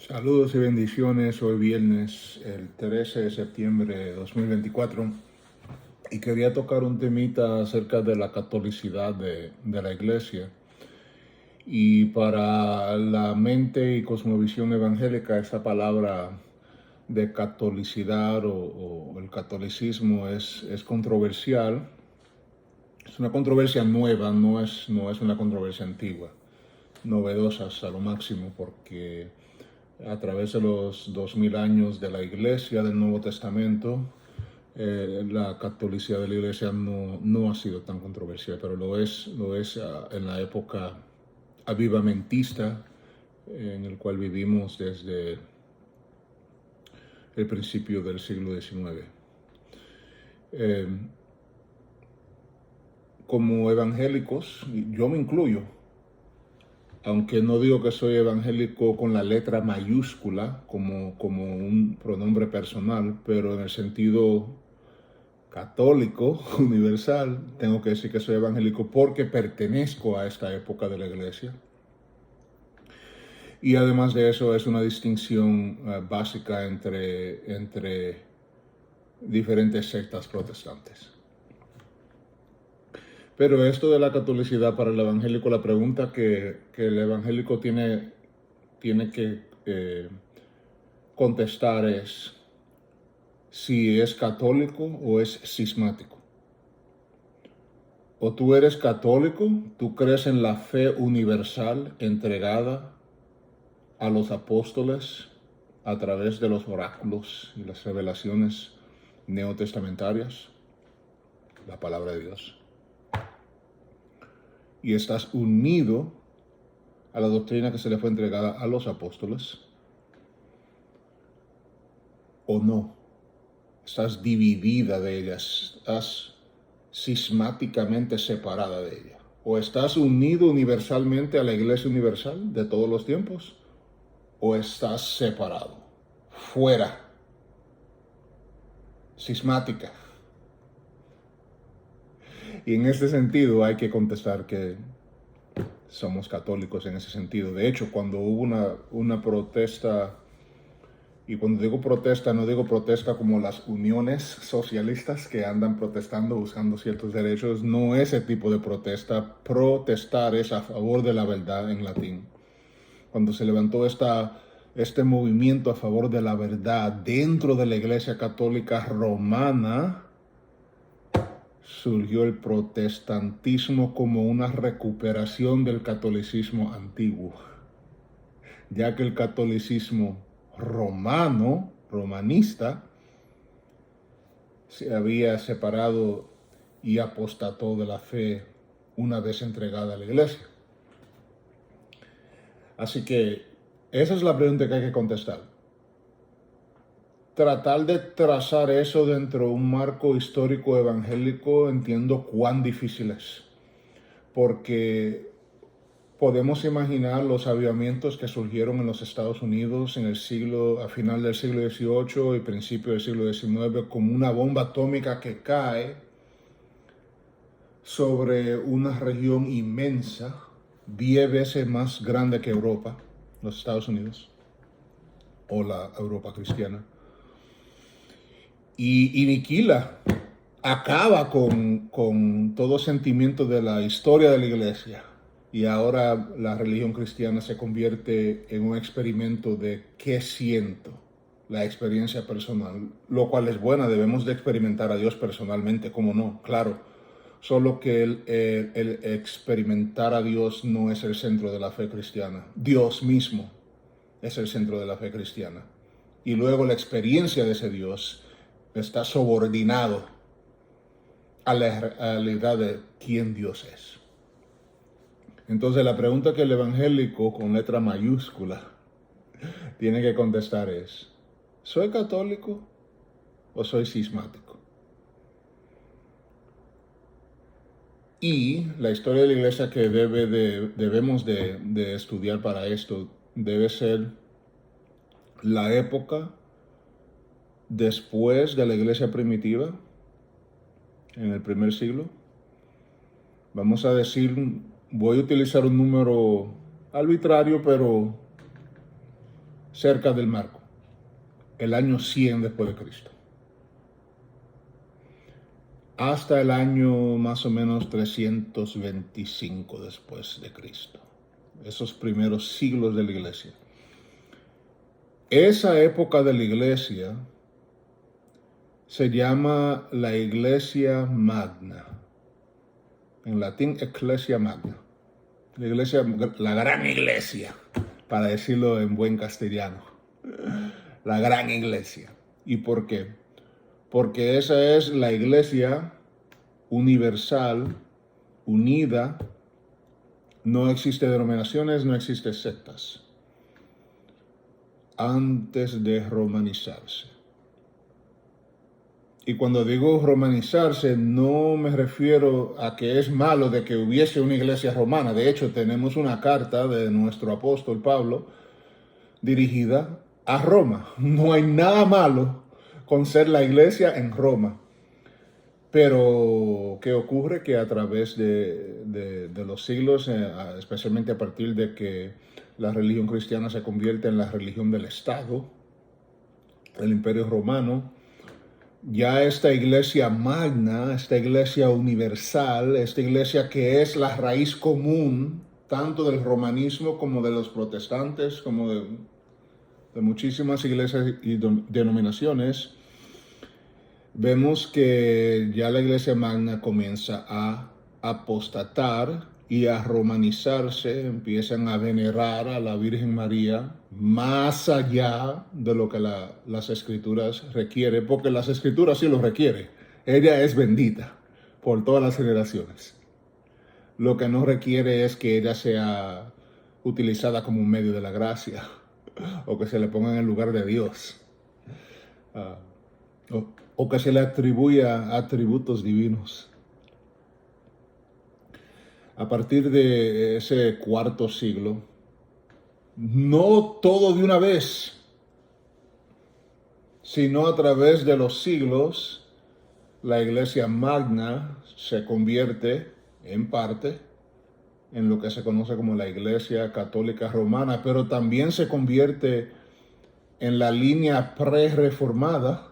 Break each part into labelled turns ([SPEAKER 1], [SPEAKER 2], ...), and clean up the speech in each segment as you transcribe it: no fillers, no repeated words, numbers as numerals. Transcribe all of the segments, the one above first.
[SPEAKER 1] Saludos y bendiciones. Hoy viernes, el 13 de septiembre de 2024, y quería tocar un temita acerca de la catolicidad de la iglesia. Y para la mente y cosmovisión evangélica, esa palabra de catolicidad o el catolicismo es controversial. Es una controversia nueva, no es una controversia antigua, novedosa hasta lo máximo, porque a través de los 2000 años de la Iglesia del Nuevo Testamento, la catolicidad de la Iglesia no ha sido tan controversial, pero lo es en la época avivamentista en el cual vivimos desde el principio del siglo XIX. Eh, Como evangélicos, yo me incluyo, aunque no digo que soy evangélico con la letra mayúscula como un pronombre personal, pero en el sentido católico, universal, tengo que decir que soy evangélico porque pertenezco a esta época de la iglesia. Y además de eso es una distinción básica entre diferentes sectas protestantes. Pero esto de la catolicidad para el evangélico, la pregunta que el evangélico tiene que contestar es si es católico o es cismático. O tú eres católico, tú crees en la fe universal entregada a los apóstoles a través de los oráculos y las revelaciones neotestamentarias, la palabra de Dios. Y estás unido a la doctrina que se le fue entregada a los apóstoles, o no. Estás dividida de ellas, estás cismáticamente separada de ella. O estás unido universalmente a la iglesia universal de todos los tiempos, o estás separado, fuera, cismática. Y en este sentido hay que contestar que somos católicos en ese sentido. De hecho, cuando hubo una protesta, y cuando digo protesta, no digo protesta como las uniones socialistas que andan protestando buscando ciertos derechos, no ese tipo de protesta. Protestar es a favor de la verdad en latín. Cuando se levantó este movimiento a favor de la verdad dentro de la Iglesia Católica Romana, surgió el protestantismo como una recuperación del catolicismo antiguo, ya que el catolicismo romanista, se había separado y apostató de la fe una vez entregada a la iglesia. Así que esa es la pregunta que hay que contestar. Tratar de trazar eso dentro de un marco histórico evangélico, entiendo cuán difícil es, porque podemos imaginar los avivamientos que surgieron en los Estados Unidos a final del siglo XVIII y principio del siglo XIX como una bomba atómica que cae sobre una región inmensa, 10 veces más grande que Europa, los Estados Unidos, o la Europa cristiana, y aniquila, acaba con todo sentimiento de la historia de la iglesia. Y ahora la religión cristiana se convierte en un experimento de qué siento, la experiencia personal, lo cual es buena, debemos de experimentar a Dios personalmente, ¿cómo no? Claro, solo que el experimentar a Dios no es el centro de la fe cristiana. Dios mismo es el centro de la fe cristiana. Y luego la experiencia de ese Dios está subordinado a la realidad de quién Dios es. Entonces la pregunta que el evangélico con letra mayúscula tiene que contestar es: ¿soy católico o soy cismático? Y la historia de la iglesia que debemos de estudiar para esto debe ser la época después de la iglesia primitiva, en el primer siglo. Vamos a decir, voy a utilizar un número arbitrario, pero cerca del marco, el año 100 después de Cristo, hasta el año más o menos 325 después de Cristo. Esos primeros siglos de la iglesia. Esa época de la iglesia se llama la Iglesia Magna. En latín, Ecclesia Magna. La iglesia, la gran iglesia, para decirlo en buen castellano. La gran iglesia. ¿Y por qué? Porque esa es la iglesia universal, unida. No existe denominaciones, no existe sectas. Antes de romanizarse. Y cuando digo romanizarse, no me refiero a que es malo de que hubiese una iglesia romana. De hecho, tenemos una carta de nuestro apóstol Pablo dirigida a Roma. No hay nada malo con ser la iglesia en Roma. Pero, ¿qué ocurre? Que a través de los siglos, especialmente a partir de que la religión cristiana se convierte en la religión del Estado, el Imperio Romano, ya esta iglesia magna, esta iglesia universal, esta iglesia que es la raíz común tanto del romanismo como de los protestantes, como de muchísimas iglesias y denominaciones, vemos que ya la iglesia magna comienza a apostatar y a romanizarse, empiezan a venerar a la Virgen María más allá de lo que las escrituras requieren, porque las escrituras sí lo requieren. Ella es bendita por todas las generaciones. Lo que no requiere es que ella sea utilizada como un medio de la gracia o que se le ponga en el lugar de Dios. O que se le atribuya atributos divinos. A partir de ese cuarto siglo, no todo de una vez, sino a través de los siglos, la iglesia magna se convierte en parte en lo que se conoce como la iglesia católica romana, pero también se convierte en la línea pre-reformada.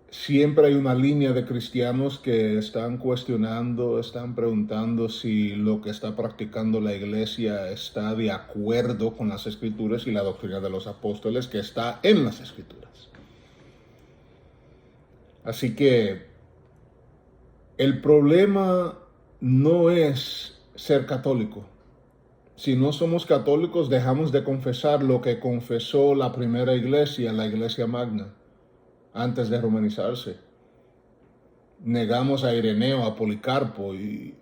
[SPEAKER 1] Siempre hay una línea de cristianos que están cuestionando, están preguntando si lo que está practicando la iglesia está de acuerdo con las escrituras y la doctrina de los apóstoles que está en las escrituras. Así que el problema no es ser católico. Si no somos católicos, dejamos de confesar lo que confesó la primera iglesia, la iglesia magna, antes de romanizarse. Negamos a Ireneo, a Policarpo. Y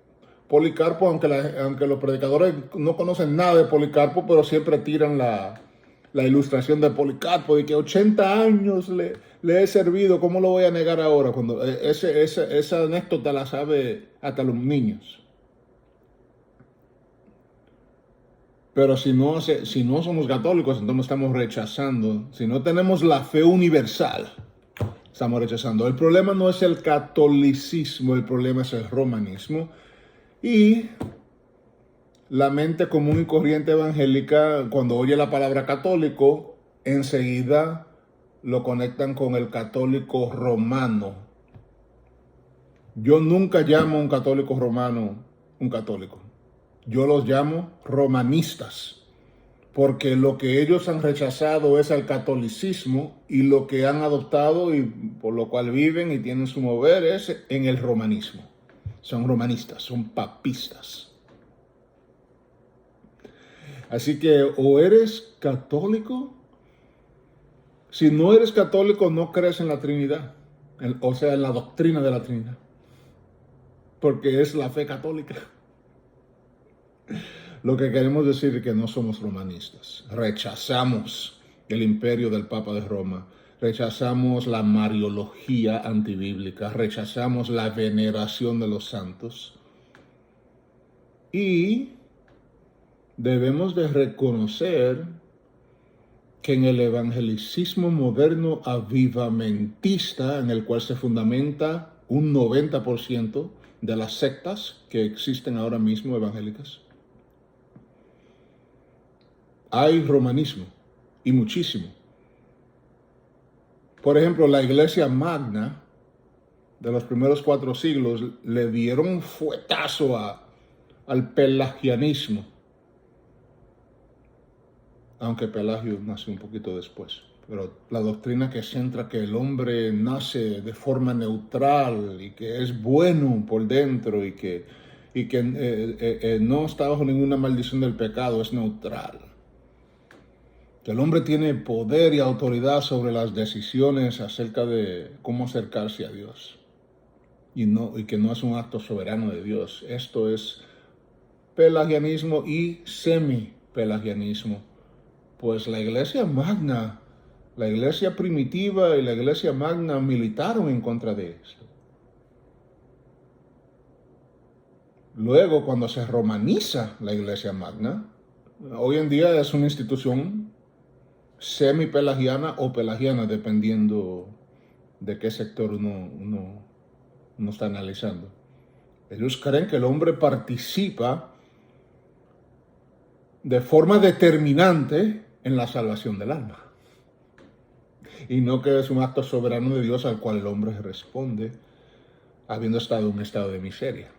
[SPEAKER 1] Policarpo, aunque los predicadores no conocen nada de Policarpo, pero siempre tiran la ilustración de Policarpo, de que 80 años le he servido, ¿cómo lo voy a negar ahora? Cuando esa anécdota la sabe hasta los niños. Pero si no somos católicos, entonces estamos rechazando. Si no tenemos la fe universal, estamos rechazando. El problema no es el catolicismo, el problema es el romanismo. Y la mente común y corriente evangélica, cuando oye la palabra católico, enseguida lo conectan con el católico romano. Yo nunca llamo a un católico romano un católico. Yo los llamo romanistas, porque lo que ellos han rechazado es el catolicismo y lo que han adoptado y por lo cual viven y tienen su mover es en el romanismo. Son romanistas, son papistas. Así que o eres católico, si no eres católico no crees en la Trinidad, o sea, en la doctrina de la Trinidad, porque es la fe católica. Lo que queremos decir es que no somos romanistas. Rechazamos el imperio del Papa de Roma. Rechazamos la mariología antibíblica. Rechazamos la veneración de los santos. Y debemos de reconocer que en el evangelicismo moderno avivamentista, en el cual se fundamenta un 90% de las sectas que existen ahora mismo evangélicas, hay romanismo, y muchísimo. Por ejemplo, la Iglesia Magna de los primeros 4 siglos le dieron un fuetazo al pelagianismo, aunque Pelagio nació un poquito después. Pero la doctrina que centra que el hombre nace de forma neutral y que es bueno por dentro y que no está bajo ninguna maldición del pecado, es neutral. Que el hombre tiene poder y autoridad sobre las decisiones acerca de cómo acercarse a Dios. Y que no es un acto soberano de Dios. Esto es pelagianismo y semi-pelagianismo. Pues la Iglesia Magna, la Iglesia primitiva y la Iglesia Magna militaron en contra de esto. Luego, cuando se romaniza la Iglesia Magna, hoy en día es una institución semi-pelagiana o pelagiana, dependiendo de qué sector uno está analizando. Ellos creen que el hombre participa de forma determinante en la salvación del alma. Y no que es un acto soberano de Dios al cual el hombre responde habiendo estado en un estado de miseria.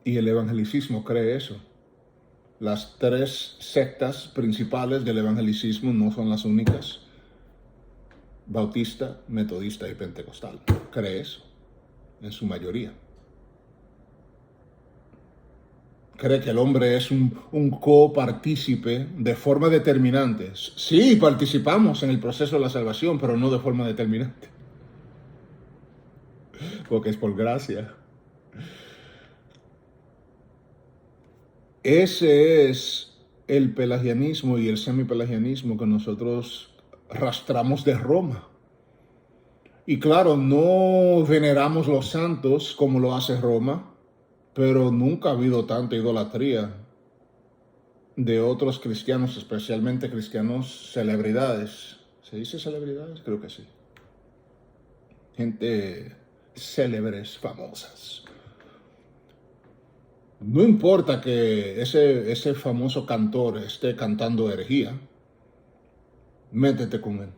[SPEAKER 1] Y el evangelicismo cree eso. Las 3 sectas principales del evangelicismo no son las únicas: bautista, metodista y pentecostal. Cree eso, en su mayoría. Cree que el hombre es un copartícipe de forma determinante. Sí, participamos en el proceso de la salvación, pero no de forma determinante. Porque es por gracia. Ese es el pelagianismo y el semipelagianismo que nosotros arrastramos de Roma. Y claro, no veneramos los santos como lo hace Roma, pero nunca ha habido tanta idolatría de otros cristianos, especialmente cristianos celebridades. ¿Se dice celebridades? Creo que sí. Gente célebres, famosas. No importa que ese famoso cantor esté cantando herejía, métete con él.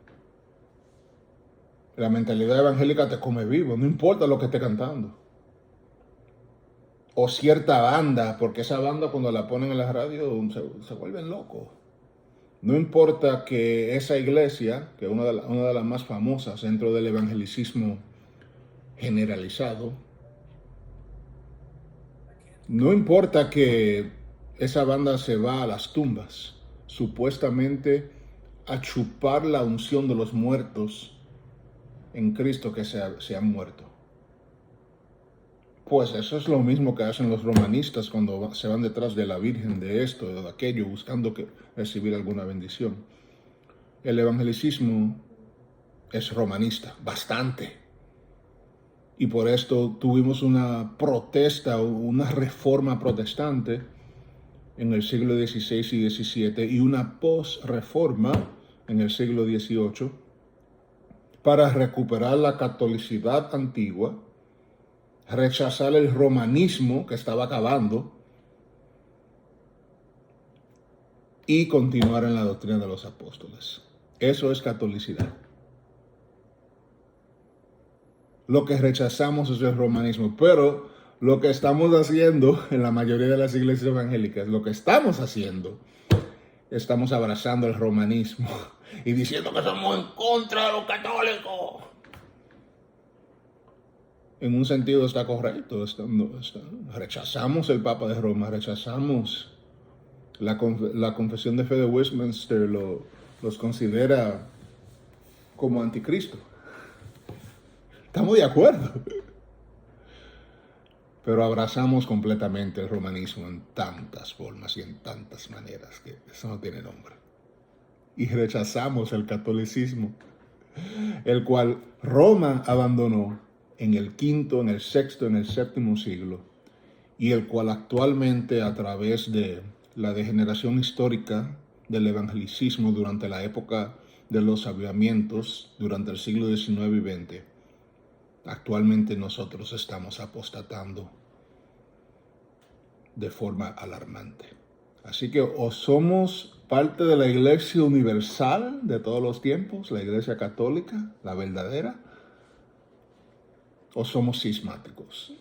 [SPEAKER 1] La mentalidad evangélica te come vivo, no importa lo que esté cantando. O cierta banda, porque esa banda cuando la ponen en la radio se vuelven locos. No importa que esa iglesia, que es una de las más famosas dentro del evangelicismo generalizado, no importa que esa banda se va a las tumbas, supuestamente a chupar la unción de los muertos en Cristo que se han muerto. Pues eso es lo mismo que hacen los romanistas cuando se van detrás de la Virgen, de esto, de aquello, buscando recibir alguna bendición. El evangelicismo es romanista, bastante. Y por esto tuvimos una protesta, una reforma protestante en el siglo XVI y XVII y una post-reforma en el siglo XVIII para recuperar la catolicidad antigua, rechazar el romanismo que estaba acabando y continuar en la doctrina de los apóstoles. Eso es catolicidad. Lo que rechazamos es el romanismo, pero lo que estamos haciendo en la mayoría de las iglesias evangélicas, estamos abrazando el romanismo y diciendo que somos en contra de los católicos. En un sentido está correcto, rechazamos el Papa de Roma, rechazamos la confesión de fe de Westminster, los considera como anticristo. Estamos de acuerdo. Pero abrazamos completamente el romanismo en tantas formas y en tantas maneras que eso no tiene nombre. Y rechazamos el catolicismo, el cual Roma abandonó en el quinto, en el sexto, en el séptimo siglo, y el cual actualmente, a través de la degeneración histórica del evangelicismo durante la época de los avivamientos, durante el siglo XIX y XX, actualmente nosotros estamos apostatando de forma alarmante. Así que o somos parte de la iglesia universal de todos los tiempos, la iglesia católica, la verdadera, o somos cismáticos.